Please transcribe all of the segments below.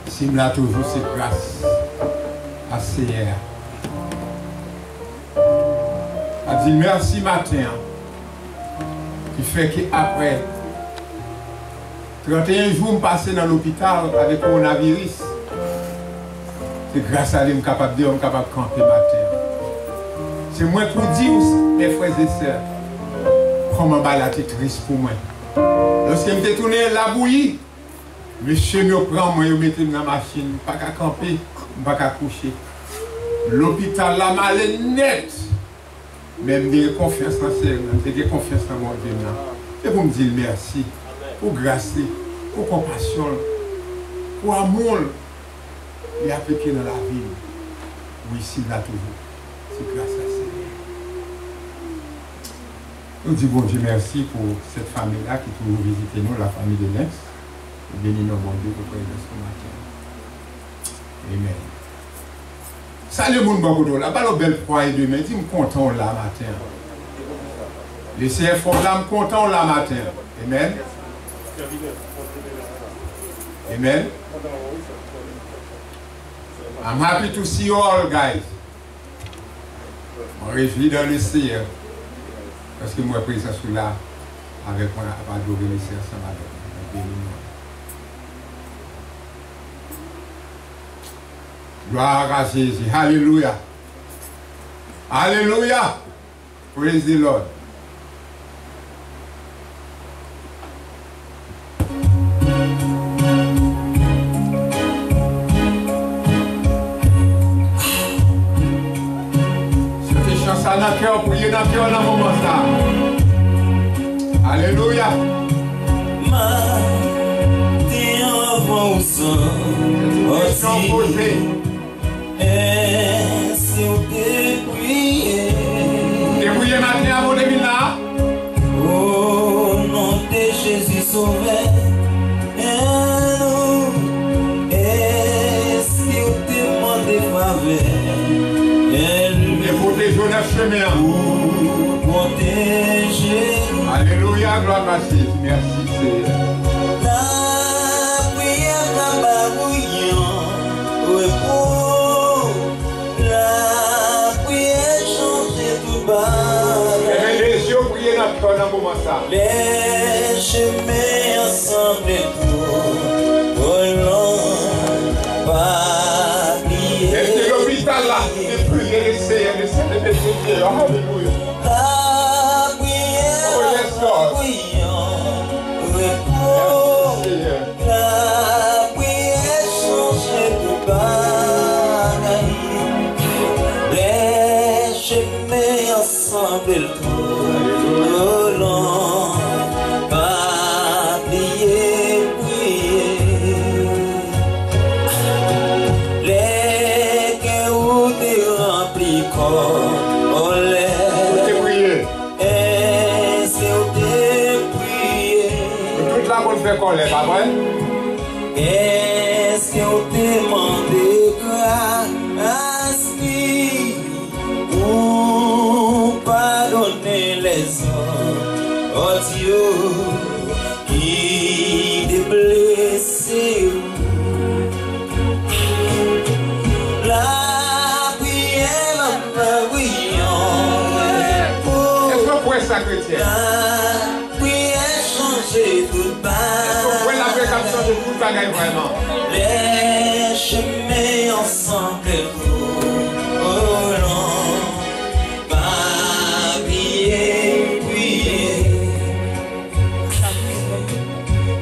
Si me l'a toujours, c'est grâce à Seigneur. A dit merci matin. Qui fait qu'après 31 jours passés dans l'hôpital avec le coronavirus, c'est grâce à lui que je suis capable de camper matin. C'est moi pour dire, mes frères et sœurs, comment la tête triste pour moi. Lorsque je me tourné la bouillie, monsieur me prend, moi, je me mets dans la machine, pas qu'à camper, pas qu'à coucher. L'hôpital là, mal net. Même j'ai confiance en Seigneur, j'ai confiance en mon Dieu. Et pour me dire merci, pour grâce, pour compassion, pour amour, et appliqué dans la vie. Oui, ici, là toujours. C'est grâce à Seigneur. Nous disons bon Dieu merci pour cette famille-là qui toujours visite nous, la famille de Nex. Bénis nous, bon Dieu, pour présence ce matin. Amen. Salut mon bon là, pas le bel froid et demain, dis-moi content là matin. Les CFO là, me content là matin. Amen. Amen. I'm happy to see you all guys. Je me réjouis dans le Seigneur. Parce que moi, pris ça sur là, avec moi, à adorer le Seigneur ensemble avec moi. Gloire à Jésus. Alléluia. Alléluia. Praise the Lord. Cette chanson dans le cœur, priez dans le cœur dans le moment ça. Alléluia. Est-ce que prier? Priez matin avant de venir là. Au nom de Jésus Sauveur, est-ce que tu demandes faveur? Et protéger notre chemin. Pour protéger. Alléluia, gloire à Jésus. Merci Seigneur. La prière n'a pas bouillant. La prière change tout bas. Les yeux priez dans le cœur dans le moment ça. Les chemins ensemble pour volant pas plier. Et l'hôpital là, et priez les Seigneurs, les Seigneurs, les Seigneurs. Alléluia. La prière n'a pas bouillant. La prière change tout bas. Les chemins ensemble pour volant pas plier, prier. Les cœurs te remplis comme l'air. Est-ce que tu prier? Toute la bonne fait qu'on l'est, pas vrai? Est-ce que tu demandes grâce pour pardonner les hommes, oh Dieu, qui te blessé? La prière va Est-ce que vous pouvez ça, chrétien? la prière change tout bas. Vous pouvez la prière comme ça, je vous bagaille vraiment. Les chemins ensemble volant, pas prier, prier.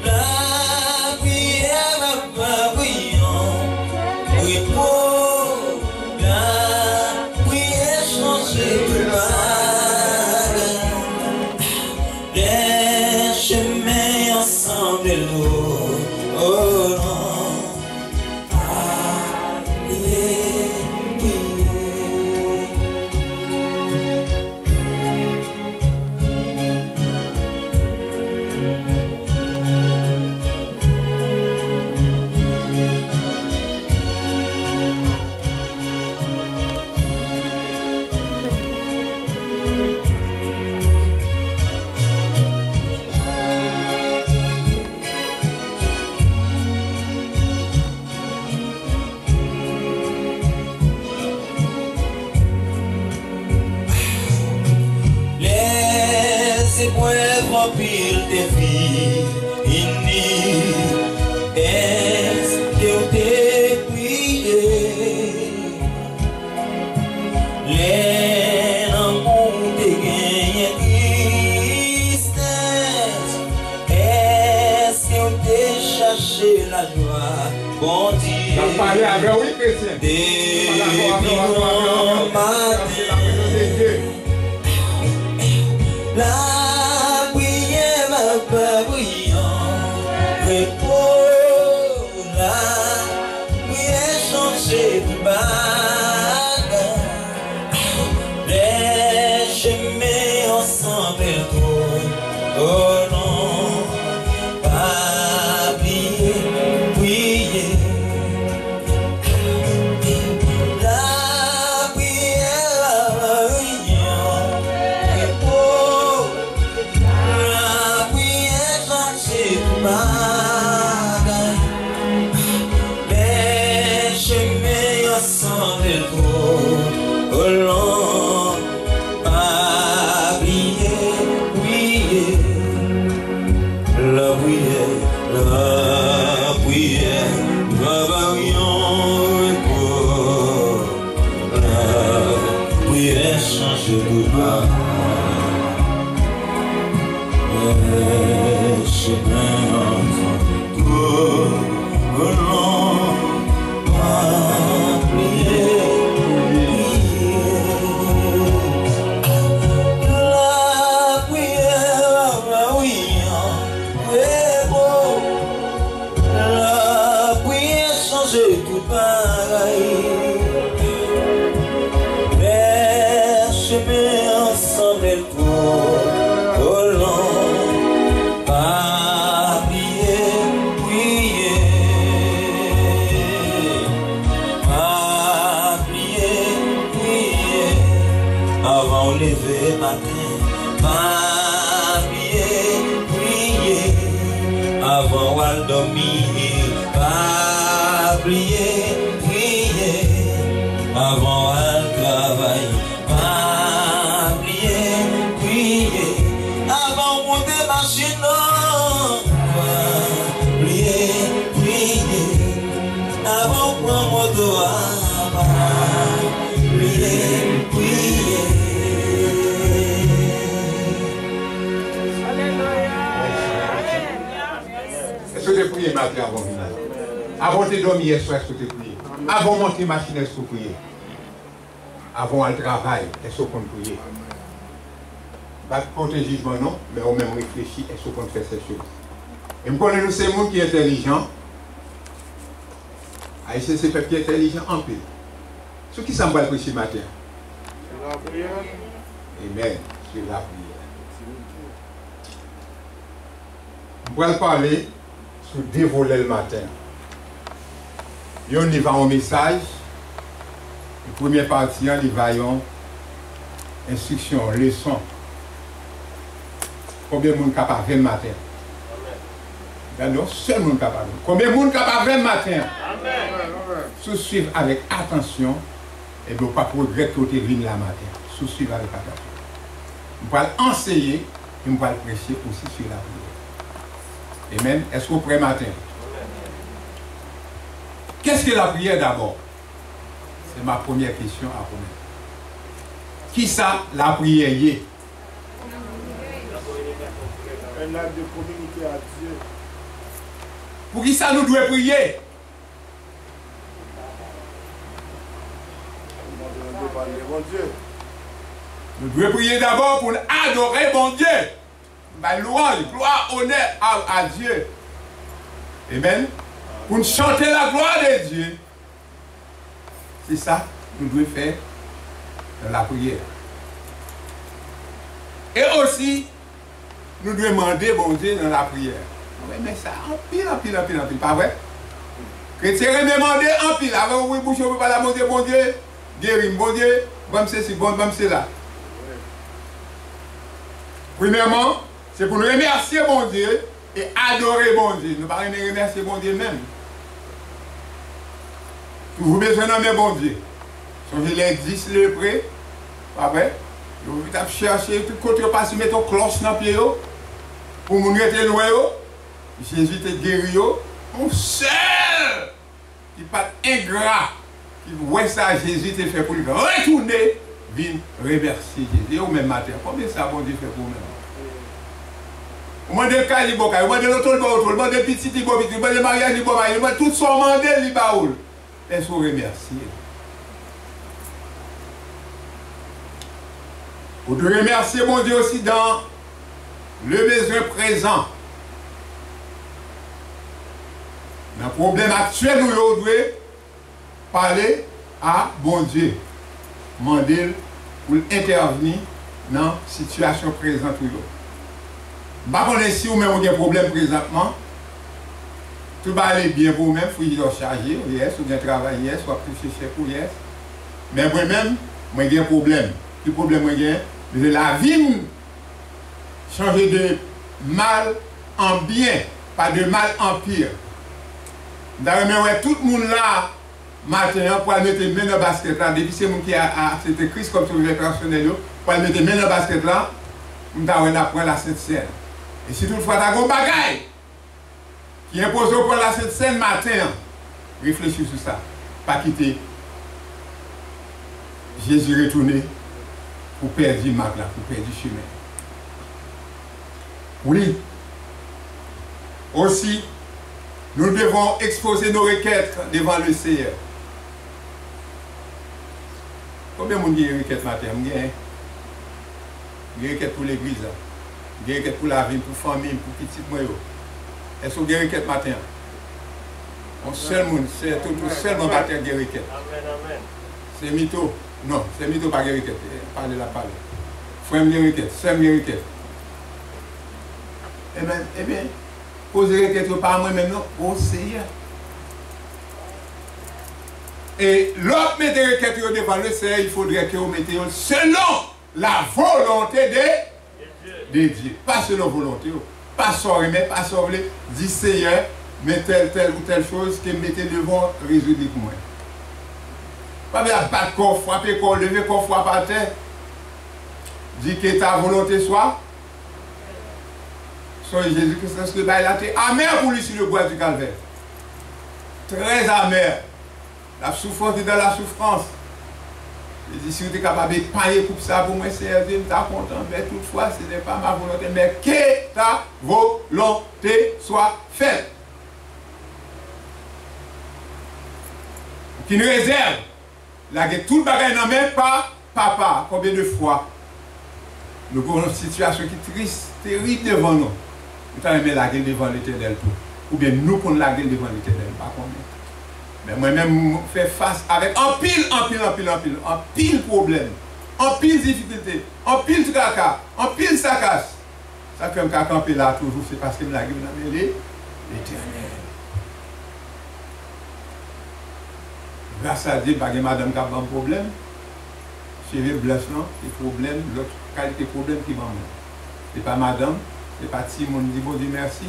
La prière va pas brillant, oui pour la prière changer tout bas. Les chemins ensemble volant. Yeah. épreuves en pile tes filles, est-ce que t'es prié? Les amours te gagnent tristesse, est-ce que t'es cherché la joie? Bon Dieu, la prière va pas brillant, repos, la prière changer tout bagarre, les chemins ensemble trop, oh non, pas prier, prier. Avant de dormir, est-ce que tu pries? Avant de monter machine, est-ce que tu pries? Avant le travail, est-ce qu'on prie? Pas contre le jugement, non, mais on même réfléchit, est-ce qu'on fait ces choses? Et je connais nous, c'est monde qui est intelligent. Haïtien, c'est peuple qui est intelligent en paix. Ce qui s'en va le ce matin? C'est la prière. Amen, c'est la prière. On va parler sur dévoler le matin. On y va en message. La première partie, on y va en instruction, leçon. Combien de monde capable le matin? Non, seul monde capable. Combien de monde capable le matin? Sous-suivre avec attention et ne pas regretter que tu viennes la matin. Sous-suivre avec attention. On va enseigner et on va prêcher aussi sur la prière. Amen. Est-ce que vous prêt matin? Qu'est-ce que la prière d'abord? C'est ma première question à poser. Qui ça la prière y est? Un acte de communiquer à Dieu. Pour qui ça nous doit prier? Nous devons prier d'abord pour adorer mon Dieu. Ma louange, gloire, honneur à Dieu. Amen. Pour nous chanter la gloire de Dieu. C'est ça que nous devons faire dans la prière. Et aussi, nous devons demander bon Dieu dans la prière. Mais ça, en pile, pas vrai? Chrétien demander en pile. Avant, oui, bouche, on ne peut pas la demander bon Dieu. Guérir, bon Dieu, bon ceci, bon cela. Premièrement, c'est pour nous remercier bon Dieu et adorer bon Dieu. Nous ne pouvons pas remercier bon Dieu même. Vous avez besoin de bon Dieu. Songez les 10 lépreux, pas vrai? Vous avez cherché tout côté parce que mettre un cloche dans le pied. Pour vous être loin. Jésus te guéri. On seul qui n'est pas ingrat. Qui voit ça, Jésus te fait pour lui retourner. Viens remercier Jésus. Ou même matin. Combien ça bon Dieu fait pour vous-même? Vous demandez le cas, vous demandez l'autre, vous demandez le petit, vous demandez le mariage, vous demandez tout son mandat, vous demandez. Est-ce que vous remerciez? Vous devez remercier mon Dieu aussi dans le besoin présent. Dans le problème actuel, nous devons parler à bon Dieu. Demander pour intervenir dans la situation présente. Je ne sais pas si vous avez un problème présentement. Tout va aller bien pour vous-même, il faut charger, yes, ou bien travailler, yes, ou toucher chèque, yes. Mais moi-même, j'ai un problème. Quel problème j'ai? La vie changer de mal en bien, pas de mal en pire. D'ailleurs, tout le monde là, matin, pour mettre les mains dans le basket là, depuis c'est moi qui a accepté Christ comme sauveur personnel, pour mettre les mains dans le basket là, on apprend la Sainte Seine. Et si toutefois tu as un bagage qui impose pour la Sainte Seine matin, réfléchis sur ça. Pas quitter Jésus retourner pour perdre le marque là, pour perdre le chemin. Oui. Aussi, nous devons exposer nos requêtes devant le Seigneur. Combien de monde a une requête matin? Une requête pour l'église, une requête pour la vie, pour la famille, pour petit moyen. Est-ce que vous avez une requête matin? On seul monde, c'est tout seulement matin qui a une requête. C'est mytho. Non, c'est mytho pas une requête. Parlez la parole. Frère, une requête, c'est une requête. Eh bien, posez une requête par moi-même, non, au Seigneur. Et l'autre mettez requête devant le Seigneur, il faudrait que vous mettez selon la volonté de Dieu. Pas selon la volonté. Pas sans remettre, pas sans voler. Dis Seigneur, mais telle ou telle chose que mettez devant, résoudre pour moi. Pas bien battre corps, frapper corps, lever corps, frapper par terre. Dis que ta volonté soit. Soit Jésus-Christ, c'est ce que il a été amer pour lui sur le bois du calvaire. Très amer. La souffrance est dans la souffrance. Je dis, si vous êtes capable de payer pour ça, pour moi, c'est je suis content. Mais toutefois, ce n'est pas ma volonté. Mais que ta volonté soit faite. Qui nous réserve. Là, tout le bagage n'en met pas papa. Combien de fois nous avons une situation qui est triste, terrible devant nous. Nous avons mis la gueule devant l'Éternel. Ou bien nous prenons la gueule devant l'Éternel. Pas combien. Mais moi-même, je fais face avec un pile problème, un pile difficulté, un pile caca, un pile saccage. Ça fait que je camper là toujours, c'est parce que je l'ai mêlé l'Éternel. Grâce à Dieu, pas de madame qui a un problème. Chérie blesse, non, c'est problème, l'autre qualité de problème qui va moi. Ce n'est pas madame, ce n'est pas Simon, dit bon Dieu merci.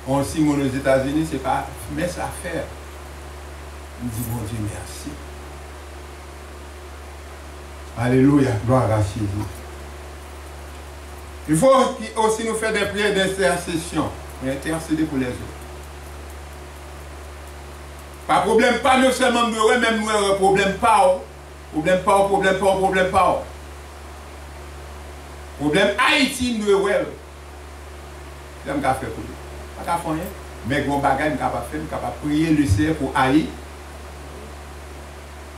On Simon aux États-Unis, ce n'est pas mais ça faire. On dit bon Dieu merci. Alléluia, gloire à Jésus. Il faut aussi nous faire des prières d'intercession. Intercéder pour les autres. Pas problème, pas nous seulement nous, même nous, problème pas. Problème pas. Problème Haïti, nous, ouais. C'est un café pour lui. Pas qu'à faire rien. Mais gros bagage, nous capable faire, nous capable prier le Seigneur pour Haïti.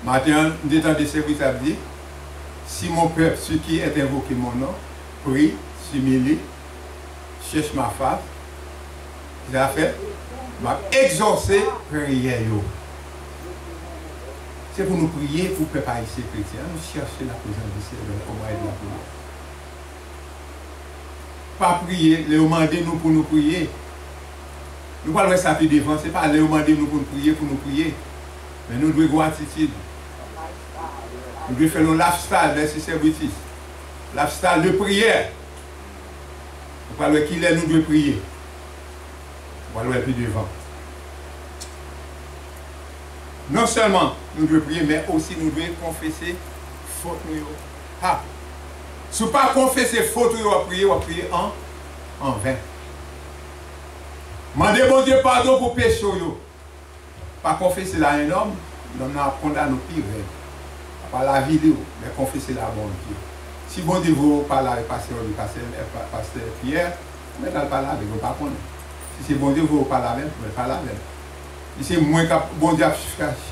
Maintenant, nous étant des services à dire, si mon peuple, ce qui est invoqué mon nom, prie, s'humilie, cherche ma face, il a fait, m'a exaucé prière. C'est pour nous prier, pour préparer ces chrétiens, nous chercher la présence du Seigneur au moyen de la prière. Pas prier, les demander nous pour nous prier. Nous ne parlons pas de ça devant, ce n'est pas les demander nous pour nous prier. Mais nous devons avoir attitude. Nous devons faire un lifestyle de ces services. Lifestyle de prière. Nous parlons qu'il est, nous devons prier. Nous parlons plus devant. Non seulement nous devons prier, mais aussi nous devons confesser faute. Ah, Si vous ne confessez pas faute, vous priez en vain. Mandez bon Dieu pardon pour péché. Pas confesser là un homme, l'homme n'a condamné au pire. Pas la vidéo, mais confesser là bon Dieu. Si bon Dieu vous parle avec pasteur Pierre, vous ne parlez pas avec vous, pas connaître. Si c'est bon Dieu vous parle avec vous, ne parlez pas avec. Si c'est moi qui bon Dieu a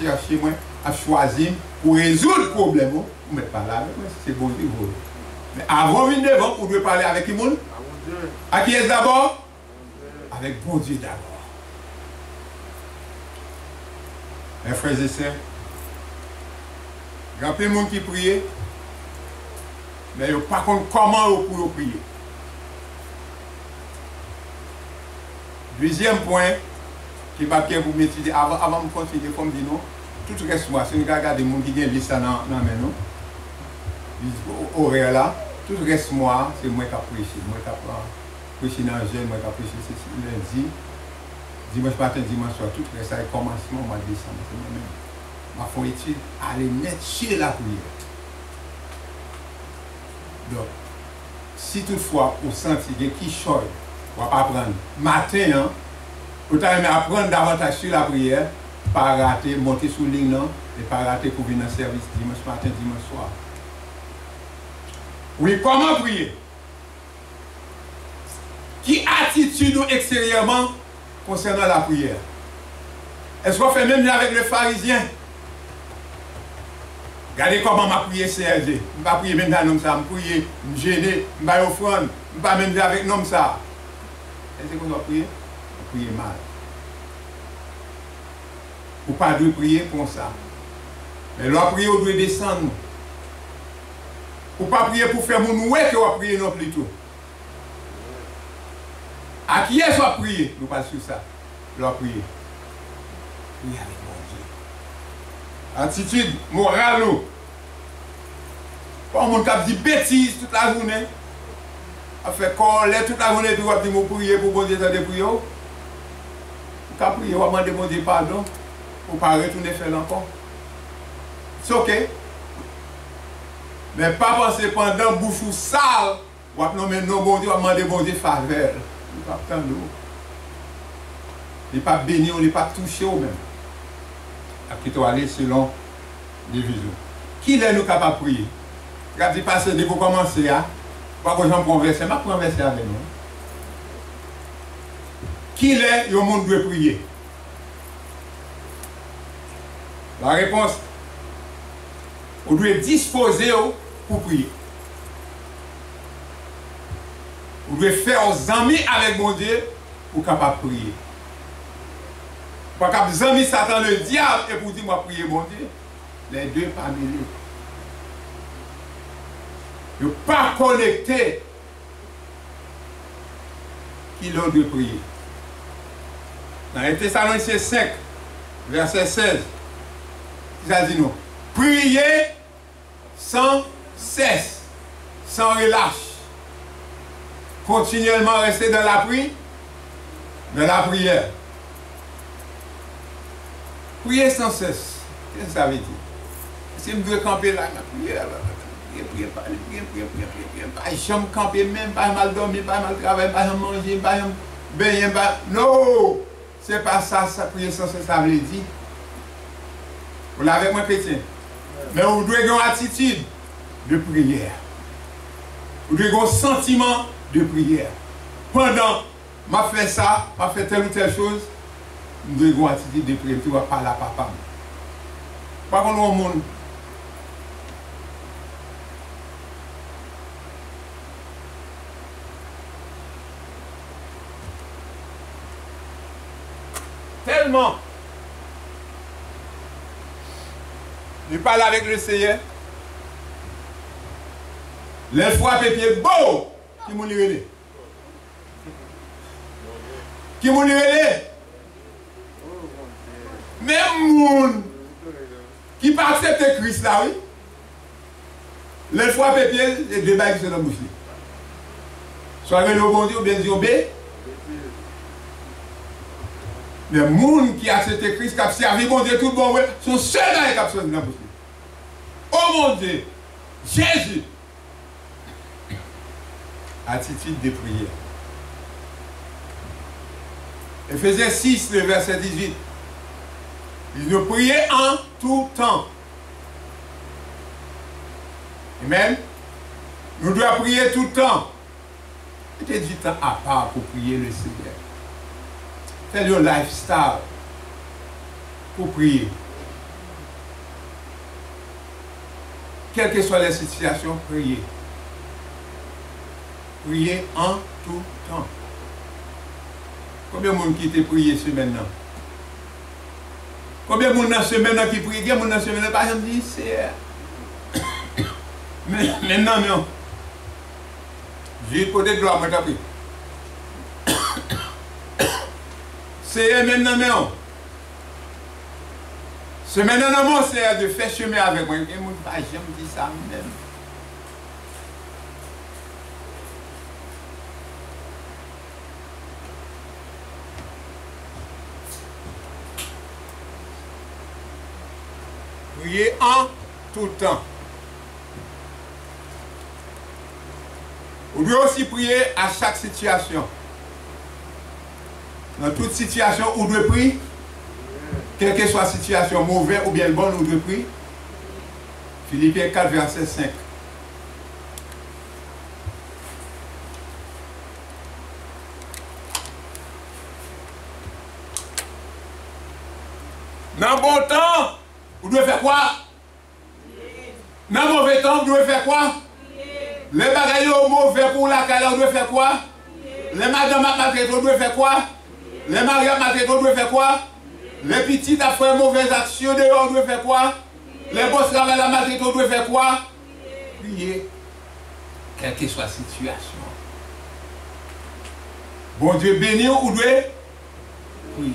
cherché moi, a choisi pour résoudre le problème, vous ne parlez pas avec moi. Si c'est bon Dieu vous. Mais avant de venir devant, vous devez parler avec qui monde? À qui est d'abord? Avec bon Dieu d'abord. Mes frères et sœurs, il y a plein de monde qui prie, mais par contre, comment vous pouvez prier? Deuxième point, qui va bien vous m'étudier, avant de continuer, comme dit nous, tout reste moi, si vous regardez les gens qui ont ça dans la main, horaire là, tout reste moi, c'est moi qui ai prêché. Moi qui ai prêché dans le jeûne, moi qui ai prêché lundi, dimanche matin, dimanche soir, tout reste à commencement au mois de décembre. C'est moi-même. Ma foi étude, aller mettre chez la prière. Donc, si toutefois, vous sentez qui choisit, vous allez apprendre. Matin, hein, vous allez apprendre davantage sur la prière, pas rater, monter sur ligne, et pas rater pour venir dans le service dimanche matin, dimanche soir. Oui, comment prier? Qui attitude extérieurement concernant la prière? Est-ce qu'on fait même avec le pharisien? Regardez comment m'a prié CRG. Je ne vais pas prier même dans l'homme ça, je vais prier, je vais gêner, je vais pas offrande, je ne vais pas même avec l'homme ça. Est-ce qu'on doit prier? On prier mal. Ou pas de prier comme ça. Mais là, prier, on doit descendre. Ou pas prier pour faire mon oué que on va prier non plus tout. À qui est-ce qu'on va prier? Nous pas sur ça. Là, prier. Prier avec mon Dieu. Attitude morale. Pas un monde qui a dit bêtises toute la journée. A fait colère toute la journée, puis on va dire prier pour bon Dieu de prier. Ou qu'à prier, on va demander bon Dieu pardon. Pour ne pas retourner faire encore. C'est ok. Mais pas penser pendant bouche ou sale, ou à nommer non bon Dieu, ou à demander bon Dieu faveur. Il n'est pas tant d'eau. Il n'est pas béni, il n'est pas touché au même. À qui tu aller selon les visions. Qui est nous capable de prier? Regardez, passer dès que vous commencez à, pas que j'en prends verset, je prends verset avec nous. Qui est le monde doit prier? La réponse, on doit disposer pour prier. On doit faire aux amis avec mon Dieu pour capable prier. Pas capable des amis Satan le diable et pour dire moi prier mon Dieu. Les deux pas mêlés. Ils ne sont pas connectés. Qui l'ont de prier. Dans les Thessaloniciens 5, verset 16, ça dit nous, priez sans cesse, sans relâche. Continuellement rester dans la prière. Priez sans cesse. Qu'est-ce que ça veut dire? Si je veux camper là, la prière, pas jamais camper même, pas mal dormir, pas mal travailler, pas mal manger, pas mal baigner, non! C'est pas ça, ça prier sans cesse, ça veut dire. Vous l'avez moi chrétien. Mais vous devez avoir une attitude de prière. Vous devez avoir un sentiment de prière. Pendant m'a fait ça, m'a fait telle ou telle chose, vous devez avoir une attitude de prière. Tu vas parler à papa. Pas qu'on au monde. Tellement. Il parle avec le Seigneur. Les frappe et pied beau. Qui m'a libéré? Qui m'a libéré? Même monde qui pas accepter Christ là, oui. Les frappe et pied, les deux bagues sont dans la bouche. Soit le bon Dieu ou bien Dieu obé. Les gens qui acceptent Christ, qui ont servi bon Dieu tout bon, sont seuls dans les capsules de la bouche. Oh mon Dieu, Jésus. Attitude de prière. Éphésiens 6, le verset 18. Il nous priait en tout temps. Amen. Nous devons prier tout le temps. Mettez du temps à part pour prier le Seigneur. Faites le lifestyle pour prier. Quelles que soient les situations, priez. Priez en tout temps. Combien de monde qui t'a prié ce maintenant? Combien de monde dans ce maintenant qui prie? Combien de monde dans ce maintenant? Par exemple, dit, c'est. Maintenant, non. J'ai posé de gloire, moi, t'as pris. C'est maintenant, non. Ce maintenant, non, c'est de faire chemin avec moi. Et moi, j'aime dire ça même. Priez en tout temps. Vous devez aussi prier à chaque situation. Dans toute situation, vous devez prier. Quelle que soit la situation, mauvaise ou bien bonne, vous devez prier. Philippiens 4, verset 5. Dans le bon temps, vous devez faire quoi? Dans le mauvais temps, vous devez faire quoi? Les bagailles mauvais pour la carrière, vous devez faire quoi? Les madames maltraitées, vous devez faire quoi? Les mariés maltraités, vous devez faire quoi? Les petites à faire mauvaises actions dehors, vous devez faire quoi? Les boss travaillent la maltraitée, vous devez faire quoi? Prier. Quelle que soit la situation. Bon Dieu béni, vous devez prier.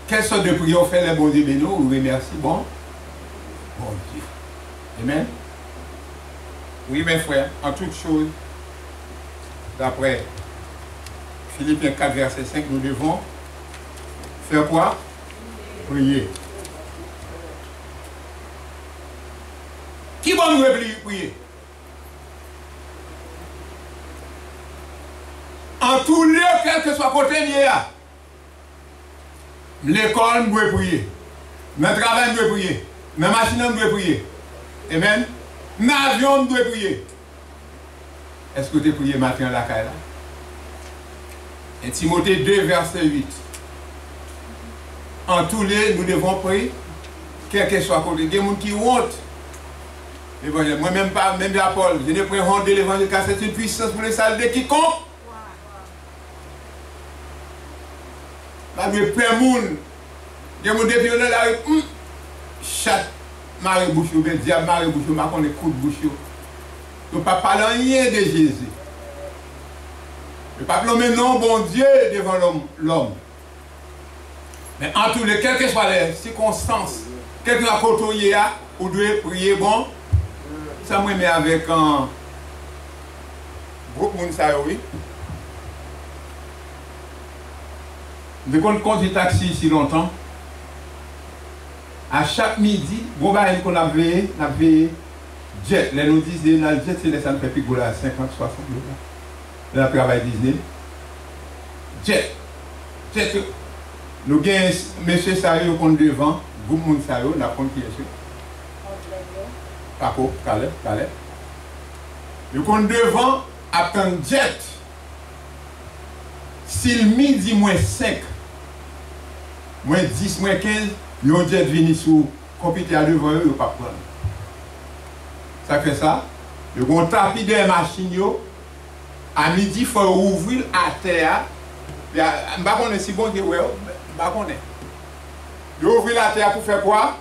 Quelle sorte de prière fait les bon Dieu béni? Vous remercie. Bon Dieu. Amen. Oui, mes frères, en toutes choses, d'après Philippiens 4, verset 5, nous devons faire quoi? Prier. Qui va nous prier? En tout lieu, quel que soit côté lié, l'école, nous devons prier. Notre travail, nous devons prier. Notre machine, nous devons prier. Amen. L'avion, nous devons prier. Est-ce que tu as prié matin à la caille là? Et Timothée 2, verset 8. En tous les, nous devons prier, quel que soit côté. Il y a des gens qui honte. Moi-même, pas, même à Paul, je n'ai pas honte de l'évangile car c'est une puissance pour les salles de quiconque. Là, il y a plein de monde. Il y a des gens depuis là, chat, Marie Bouchou, bien diable Marie Bouchou, ma qu'on écoute Bouchou. Ne pas parler rien de Jésus. Ne pas nommer non bon Dieu devant l'homme. Mais en tous les, quelles que soient les circonstances, quel que soit le côté, vous devez prier bon. Ça me met avec un groupe de oui. Je conduis taxi ici longtemps. À chaque midi, bon bah qu'on avait jet. Les nous disaient, dans le jet, c'est les ça me fait picoler à 50, 60 $. Là, travail Disney. Jet. Nous avons M. Sayo qui est devant, groupe Moun Sayo, nous avons qui est sûr. Paco, Calais. Nous sommes devant, après un jet. Si le midi moins 5, moins 10, moins 15, le jet vient sur le computer devant eux, ils ne peuvent pas prendre. Ça fait ça. Ils vont taper des machines. À midi, il faut ouvrir à terre. Je ne sais pas si bon que oui, je ne sais pas. Ils ouvrent la terre pour faire quoi?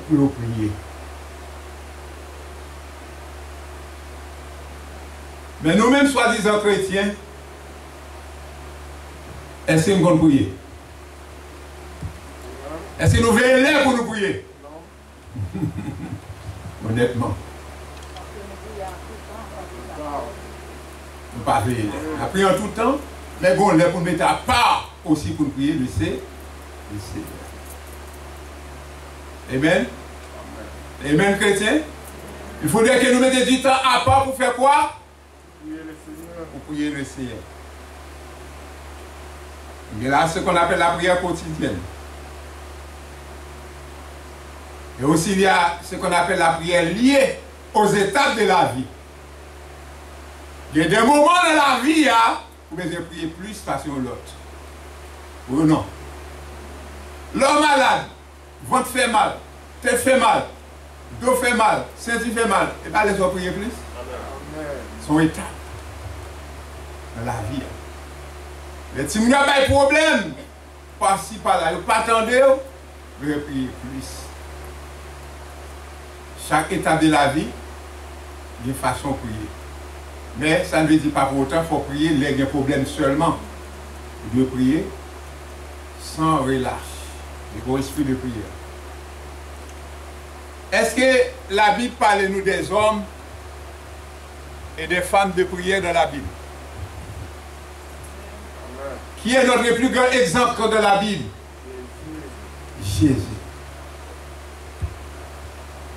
Pour prier. Mais nous-mêmes, soi-disant chrétiens, est-ce que nous allons prier? Est-ce que nous veillons là pour nous prier? Non. Honnêtement. Nous ne pas veiller là. Nous prions tout le temps, mais bon, là pour nous mettre à part aussi pour nous prier, le Seigneur. Amen. Amen, chrétien. Il faudrait que nous mettions du temps à part pour faire quoi? Prier le Seigneur. Pour prier le Seigneur. Il y a là ce qu'on appelle la prière quotidienne. Et aussi il y a ce qu'on appelle la prière liée aux étapes de la vie. Il y a des moments dans la vie où vous devez prier plus parce que l'autre. Ou non? L'homme malade, ventre fait mal, tête fait mal, dos fait mal, ceinture fait mal. Et bien, les autres prier plus. Amen. Son étape dans la vie. Les petits gens ont des problèmes. Par-ci, par-là. Ils ne pas attendre, vous devez prier plus. Chaque étape de la vie, il y a une façon de prier. Mais ça ne veut dire pas pour autant qu'il faut prier les problèmes seulement. Vous devez prier sans relâche. Le gros esprit de prière. Est-ce que la Bible parle nous des hommes et des femmes de prière dans la Bible? Amen. Qui est notre plus grand exemple de la Bible? Jésus.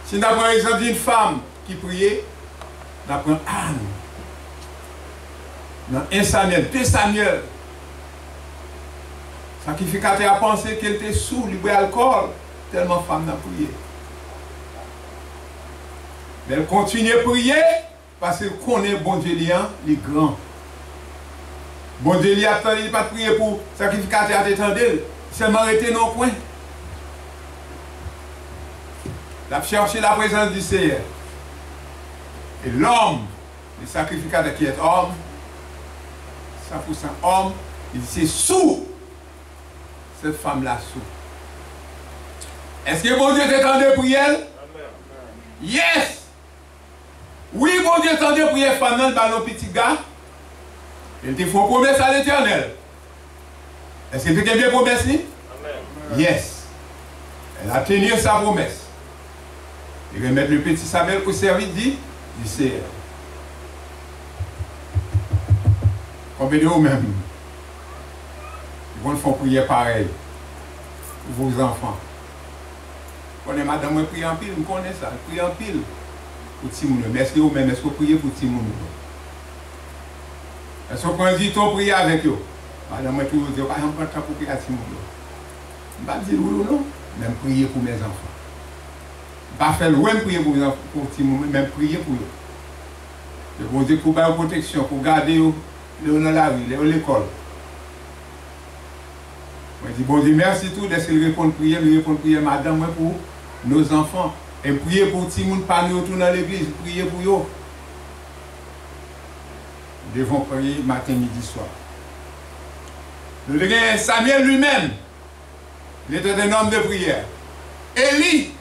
Si nous avons exemple d'une femme qui priait, nous apprenons Anne. Dans 1 Samuel, 2 Samuel. Sacrificateur a pensé qu'elle était sous, libre alcool, tellement femme n'a prié. Mais elle continue à prier parce qu'elle connaît bon Dieu, il est grand. Bon Dieu, il n'a pas prié pour sacrificateur à t'étendre, seulement arrêté non point. Il a cherché la présence du Seigneur. Et l'homme, le sacrificateur qui est homme, 100% homme, il dit c'est sous cette femme-là sous. Est-ce que bon Dieu t'étendait pour elle? Amen. Yes! Oui, bon Dieu t'étendait pour elle, femme, dans nos petits gars. Il te faut promesse à l'Éternel. Est-ce que tu as bien promesse? Amen. Yes. Elle a tenu sa promesse. Il va mettre le petit Samuel pour servir du Seigneur. Combien de vous-même? Ils vont faire prier pareil pour vos enfants. Vous connaissez madame, moi prie en pile, vous connaissez ça, prie en pile pour Timoun. Mais est-ce que vous-même, est-ce que vous priez pour Timoun? Est-ce que vous prenez du temps pour prier avec eux? Madame, moi toujours dire, par exemple, pour prier à Timoun. Je ne vais pas dire oui ou non, même prier pour mes enfants. Pas faire loin prier pour Timoun, même prier pour eux. Je vous dis pour faire protection, pour garder eux dans la vie, l'école. Je dis, bon Dieu, merci tout, est-ce qu'il répond prier, madame, moi, pour nos enfants. Et prier pour Timoun, pas nous retourner dans l'église, prier pour eux. Nous devons prier matin, midi, soir. Nous avons Samuel lui-même, il était un homme de prière. Élie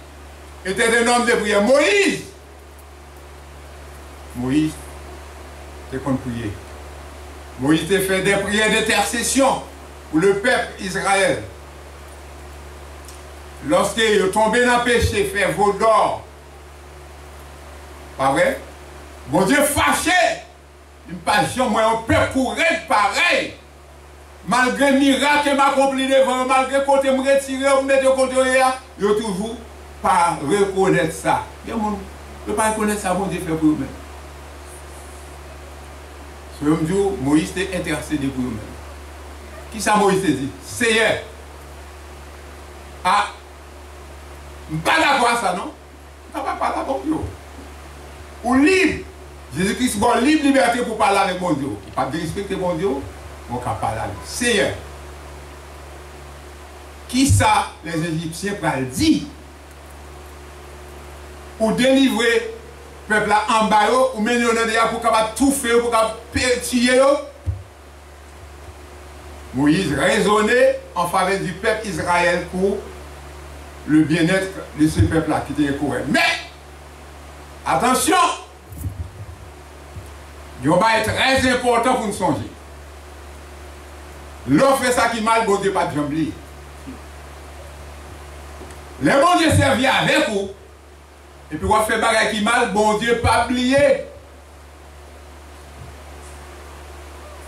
était un homme de prière. Moïse était qu'on prier. Moïse a fait des prières d'intercession pour le peuple Israël. Lorsqu'il est tombé dans le péché, fait veau d'or. Pas vrai? Bon Dieu fâché. Il ne pas jamais moi un peuple courir pareil. Malgré le miracle que m'a accompli devant, malgré que je me retire, vous mettez côté, il ne toujours pas reconnaître ça. Il ne pas reconnaître ça, bon Dieu fait pour eux-mêmes. Ce jour, Moïse était intercédé pour eux-mêmes. Qui ça Moïse dit? Seigneur. Ah, je ne suis pas d'accord avec ça, non? Je ne suis pas d'accord avec vous. Ou libre. Jésus-Christ a libre liberté pour parler avec mon Dieu. Pas de respecter mon Dieu, on peut parler avec lui. Seigneur. Qui ça les Égyptiens peuvent dire? Pour délivrer le peuple en bas, ou mener pour capable tout faire, pour capable tuer. Moïse raisonnait en faveur du peuple Israël pour le bien-être de ce peuple-là qui était correct. Mais, attention, il va être très important pour nous songer. L'on fait ça qui mal, bon Dieu, pas de jambes. Les bon Dieu servi avec vous. Et puis on fait bagarre qui mal, bon Dieu, pas oublier.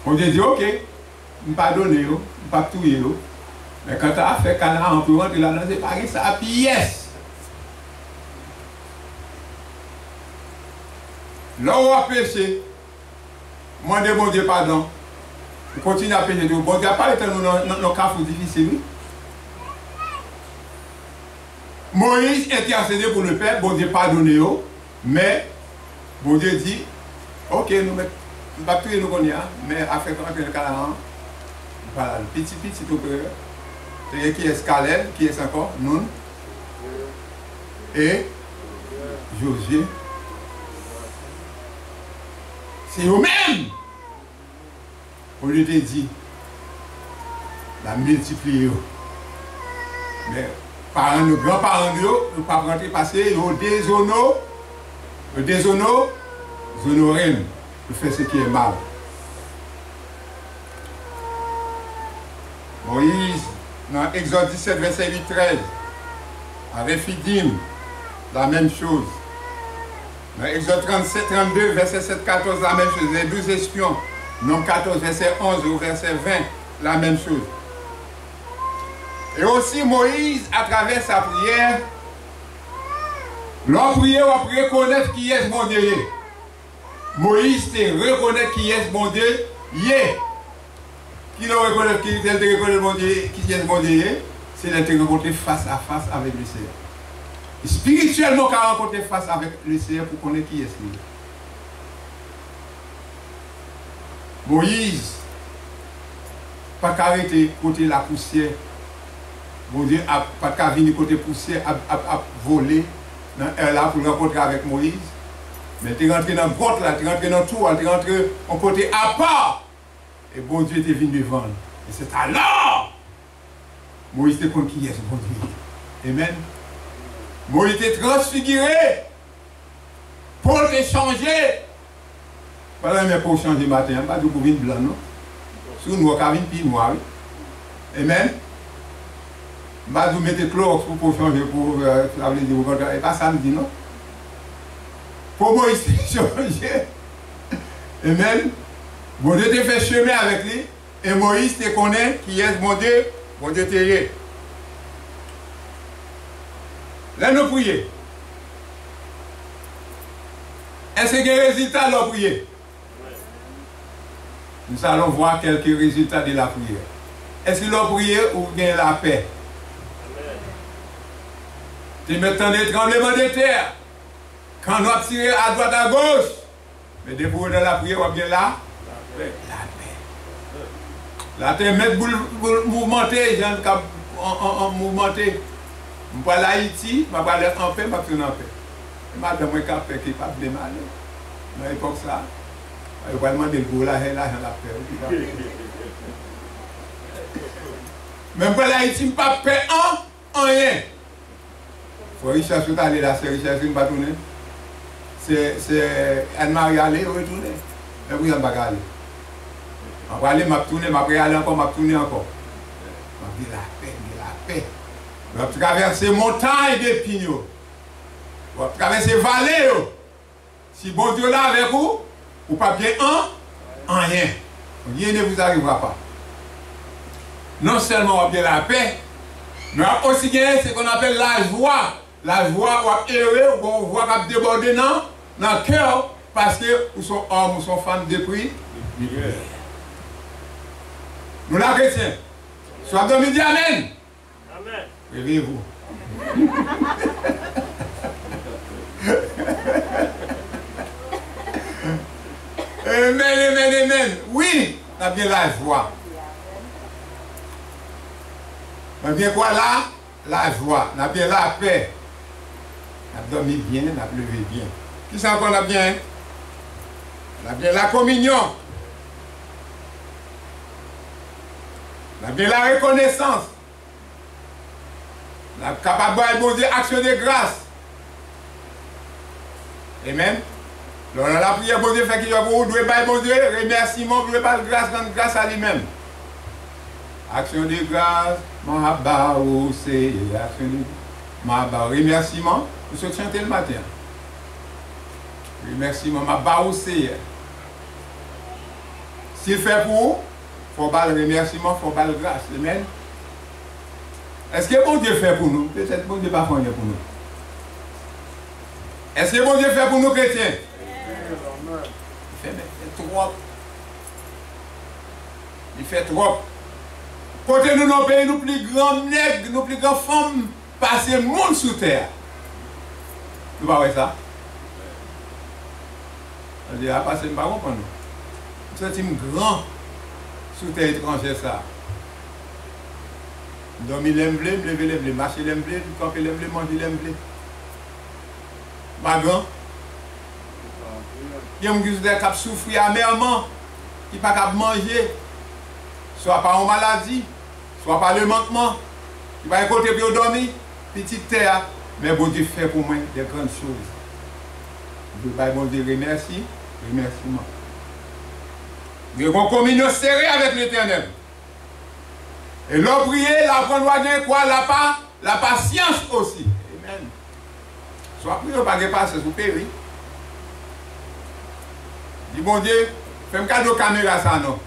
Bon Dieu dit, ok, je ne pas donner, je ne pas tuer. Mais quand tu as fait canard, on peut rentrer là-dedans, c'est pareil, ça, puis yes. Là où on a péché, demandez bon Dieu pardon. Vous continuez à pécher. Bon Dieu n'a pas été dans cas difficile. Moïse intercédé pour le Père, bon Dieu pardonné, mais bon Dieu dit, ok, nous mettons, nous connaissons, mais après rentrer le Canaan, voilà, petit tout peu. Qui est Caleb, qui est encore Nun et Josué. C'est eux-mêmes. On lui a dit, la multiplier. Mais par nos grands-parents, nous ne pas rentrer passer, ils ont déshonoré, ils fait ce qui est mal. Moïse, dans Exode 17, verset 8-13, à Rephidim, la même chose. Dans Exode 32, verset 7-14, la même chose. Les 12 espions, Nombre 14, verset 11 au verset 20, la même chose. Et aussi Moïse, à travers sa prière, l'homme prié va reconnaître qui est mon Dieu. Moïse te reconnaître qui est mon Dieu. Qui le reconnaît, qui reconnaît mon Dieu, qui est mon Dieu, c'est d'être rencontré face à face avec le Seigneur. Spirituellement, qu'à rencontrer face avec le Seigneur pour connaître qui est lui. Moïse, pas qu'arrêter côté la poussière. Mon Dieu, pas qu'à venir côté poussière, à voler là pour rencontrer avec Moïse. Mais tu es rentré dans le grotte là, tu es rentré dans le tour, tu es rentré en côté à part. Et bon Dieu était venu devant. Et c'est alors Moïse te compte qui est ce bon Dieu. Amen. Moïse était transfiguré pour te changer. Pas même pour changer matin, pas de pour venir blanc, non. Sur nous, on va venir puis noir. Amen. Pas de mettre clore pour changer, pour la dire, et pas samedi, non. Pour Moïse changer. Amen. Bon Dieu te fait chemin avec lui, et Moïse te connaît qui est mon Dieu te est. Là, nous prions. Est-ce qu'il y a des résultats de la prière? Nous allons voir quelques résultats de la prière. Est-ce que la prière ou bien la paix? Tu m'entends des tremblements de terre. Quand on a tiré à droite à gauche, mais depuis dans la prière, on va bien là. La paix. La terre met pour mouvementer, en mouvementer. Je vais aller à Haïti, je vais aller en paix, je vais aller en paix. Madame, je vais faire paix qui n'est pas de mal. À l'époque, ça, je vais demander pour la paix. Mais je vais aller à Haïti, je ne vais pas paix en rien. Il faut Richard aller là, c'est Richard qui ne va pas tourner. C'est Anne-Marie aller, retourner. Mais vous n'avez pas aller. Je vais aller, je vais tourner, je vais aller encore, je vais tourner encore. Je vais dire la paix. On va traverser montagnes de pignons. On va traverser vallées. Si bon Dieu là avec vous, vous ne pas bien en rien. Rien ne vous arrivera pas. Non seulement on va bien la paix, mais aussi bien ce qu'on appelle la joie. La joie, on va errer, on va déborder dans le cœur parce que vous sont hommes, vous sont femmes de prix. Nous la chrétiens. Soit de midi, amen. Amen. Réveillez-vous. Amen. Oui, on a bien la joie. On a bien quoi là? La joie. On a bien la paix. On a dormi bien, on a levé bien. Qui c'est qu'on a bien? On a bien la communion. On a bien la reconnaissance. On est capable de bon Dieu action de grâce. Amen. Alors, la prière, bon Dieu, fait qu'il y a pour vous, bon Dieu, remerciement, vous pas grâce à lui-même. Action de grâce, remerciement, vous se chantez le matin. Remerciement, s'il fait pour vous, il faut pas le remerciement, il faut pas le grâce. Amen. Est-ce que bon Dieu fait pour nous? Peut-être bon Dieu pas fait pour nous. Est-ce que bon Dieu fait pour nous chrétiens? Il fait trop. Il fait trop. Côté nous, nos pays, nous plus grands nègres, nous plus grandes femmes, passer le monde sous terre. Vous voyez ça? On dit, ah, passer le baron pour nous. Nous sommes grands sous terre étrangère, ça. Dormir l'emblé, lever l'emblé, marcher l'emblé, camper l'emblé, manger l'emblé. Ma grand. Il y a des gens qui souffrent amèrement, qui ne peuvent pas manger, soit par une maladie, soit par le manquement, qui va écouter pour dormir, petite terre, mais bon Dieu fait pour moi des grandes choses. Je vais bon Dieu remercier, remerciement. Nous avons communion serrée avec l'Éternel. Et l'on prier, la prendre quoi, la patience aussi. Amen. Soit prier, pas de patience, vous payez. Dis bon Dieu, fais-moi un cadeau caméra ça non.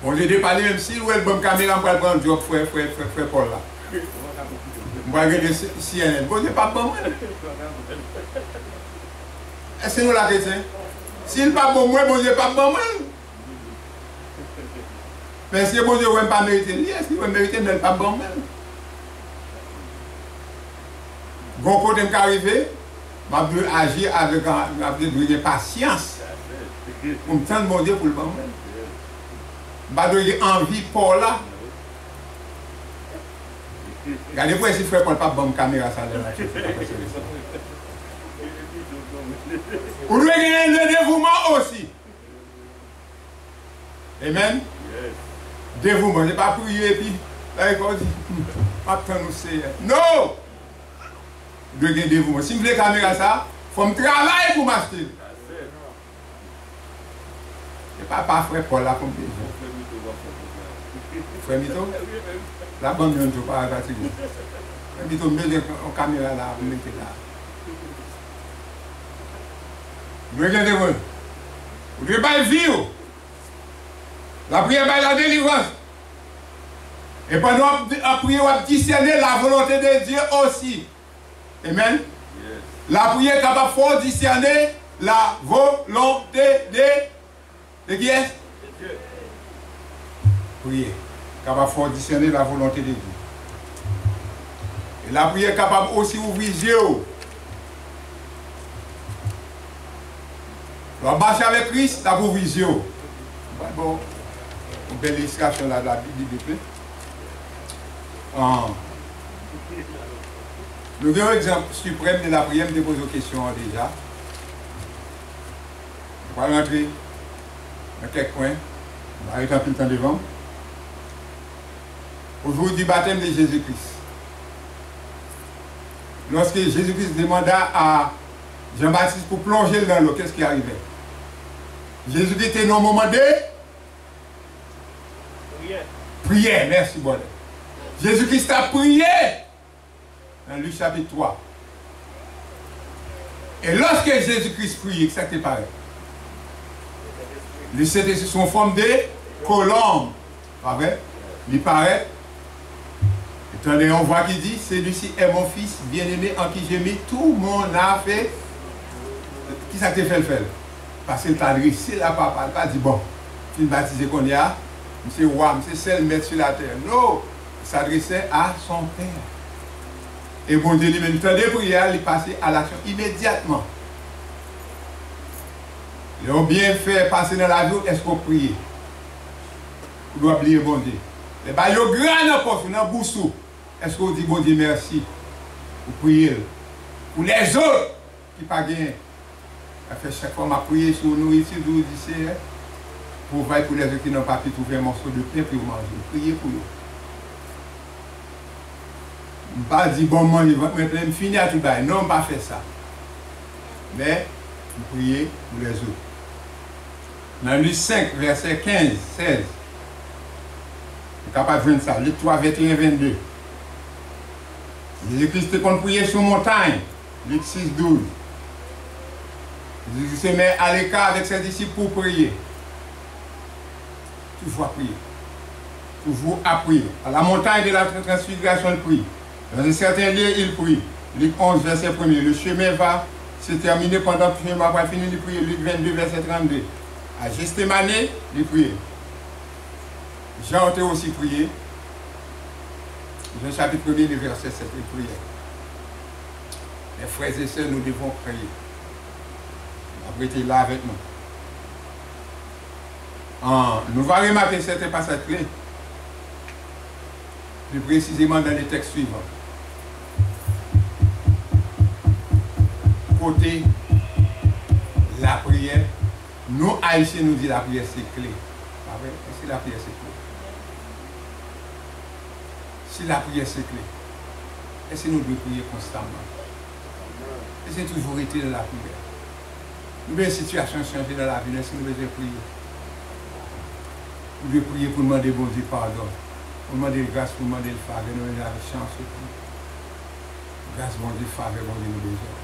Bon Dieu, de parler même si vous avez une bonne caméra, je vais prendre un job, frère Paul là. Je vais regarder CNN. Bon Dieu, pas bon. Est-ce que nous la question? S'il n'est pas bon, bon Dieu, pas bon. Mais si bon Dieu ne pas mériter, est-ce qu'il va mériter, mais pas bon même? Bon côté qui arrive, je vais agir avec patience. Pour me tendre mon Dieu pour le bon même. Je vais envie pour là. Regardez pour si frère Paul pas bon caméra ça là. Vous devez gagner le dévouement aussi. Amen. Dévouement, je ne vais pas prier et puis, là, il dit, attends, nous c'est. Non! Je veux gagner dévouement. Si vous voulez caméra ça, il faut me travailler pour m'acheter. C'est pas frère Paul là, comme ça. Frère Mito? La bonne ne peut pas fatiguer. Frère Mito, mettez une caméra là, vous mettez là. Vous devez gagner dévouement. Vous devez pas vivre. La prière est la délivrance. Et pendant la prière, on va discerner la volonté de Dieu aussi. Amen. Yes. La prière est capable de discerner la volonté de qui est? De Dieu. Prière. Capable de discerner la volonté de Dieu. Et la prière est capable aussi d'ouvrir les yeux. On va marcher avec Christ, la ouvrir les yeux. Bon. Une belle illustration là de la Bible. Le grand exemple suprême de la prière, je pose aux questions déjà. On va rentrer dans quelques coins. On va arrêter un peu le temps devant. Au jour du baptême de Jésus-Christ. Lorsque Jésus-Christ demanda à Jean-Baptiste pour plonger dans l'eau, qu'est-ce qui arrivait? Jésus-Christ était dans un moment de prière, merci bon. Jésus-Christ a prié dans Luc chapitre 3. Et lorsque Jésus-Christ priait, ça c'était pareil. Les Saint-Esprit sont en forme de colombe. Pas vrai? Il paraît. Attendez, on voit qu'il dit, celui-ci est mon fils bien-aimé en qui j'ai mis tout mon affaire. Qui ça te fait le faire? Parce qu'il t'a adressé la papa. Il n'a pas dit, bon, tu me baptisé qu'on y a. Monsieur roi, monsieur seul maître sur la terre. Non, il s'adressait à son père. Et bon Dieu lui-même, temps de prière, il passait à l'action immédiatement. Ils ont bien fait passer dans la vie, est-ce qu'on prie? On doit oublier bon Dieu. Les baillots grands dans la poche, dans le boussou. Est-ce qu'on dit bon Dieu merci? Pour prier. Pour les autres qui ne pas gagné. Fait chaque fois que je prie sur nous ici, je dis c'est pour voir pour les autres qui n'ont pas pu trouver un morceau de pain pour manger. Priez pour eux. Je ne pas dire bon manger, maintenant je finis à tout bas. Non, je ne pas faire ça. Mais je prie pour les autres. Dans Luc 5, verset 15, 16. Je suis capable de voir ça. Luc 3, 21, 22. Jésus-Christ qu'on priait sur montagne. Luc 6, 12. Jésus se met à l'écart avec ses disciples pour prier. Toujours à prier. Toujours à prier. À la montagne de la transfiguration, il prie. Dans un certain lieu, il prie. Luc 11, verset 1er. Le chemin va c'est terminé pendant que je n'ai pas fini de prier. Luc 22, verset 32. À Gethsémane, il priait. Jean a aussi prié. Jean chapitre 1, le verset 7, il priait. Mes frères et sœurs, nous devons prier. Après, il est là avec nous. Nous allons remarquer certains passages clés. Plus précisément dans les textes suivants. Côté la prière, nous Haïtiens nous disons la prière c'est clé. Pas vrai? Est-ce que la prière c'est clé? Si la prière c'est clé, est-ce que nous devons prier constamment? Est-ce que toujours été dans la prière? Nous avons une situation changée dans la vie, est-ce que nous devons prier? Nous devons prier pour demander bon Dieu pardon, pour demander grâce, pour demander le faveur, nous avons la chance. Grâce, bon Dieu, faveur, bon Dieu, nous besoin.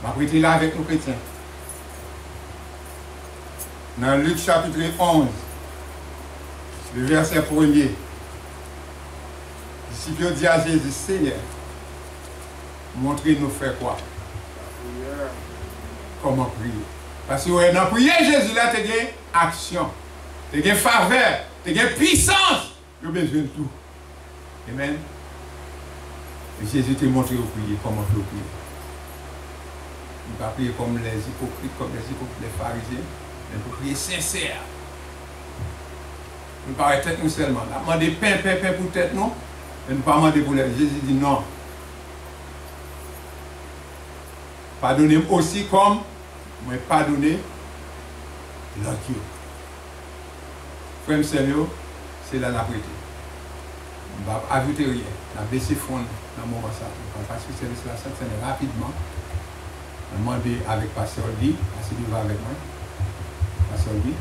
Ma prière là avec nous chrétiens. Dans Luc chapitre 11, le verset 1er, les disciples disent à Jésus, Seigneur, montrez-nous faire quoi? Comment prier? Parce que dans la prière, Jésus là, tu as action, tu as faveur, tu as puissance, tu as besoin de tout. Amen. Et Jésus t'a montré au prier, comment tu prier. Il ne va pas prier comme les hypocrites, les pharisiens, mais pour prier sincère. Nous ne pas tête nous seulement. Nous demander pain pour tête nous, mais nous ne pas demander pour les. Jésus dit non. Pardonnez aussi comme moi pardonner l'autre. Frère Seigneur, c'est là la prière. On ne va pas ajouter rien. On va baisser fond dans le moment ça. Parce que c'est la scène rapidement. On va demander avec Pasteur Guy, parce qu'il va avec moi. Pasteur Guy.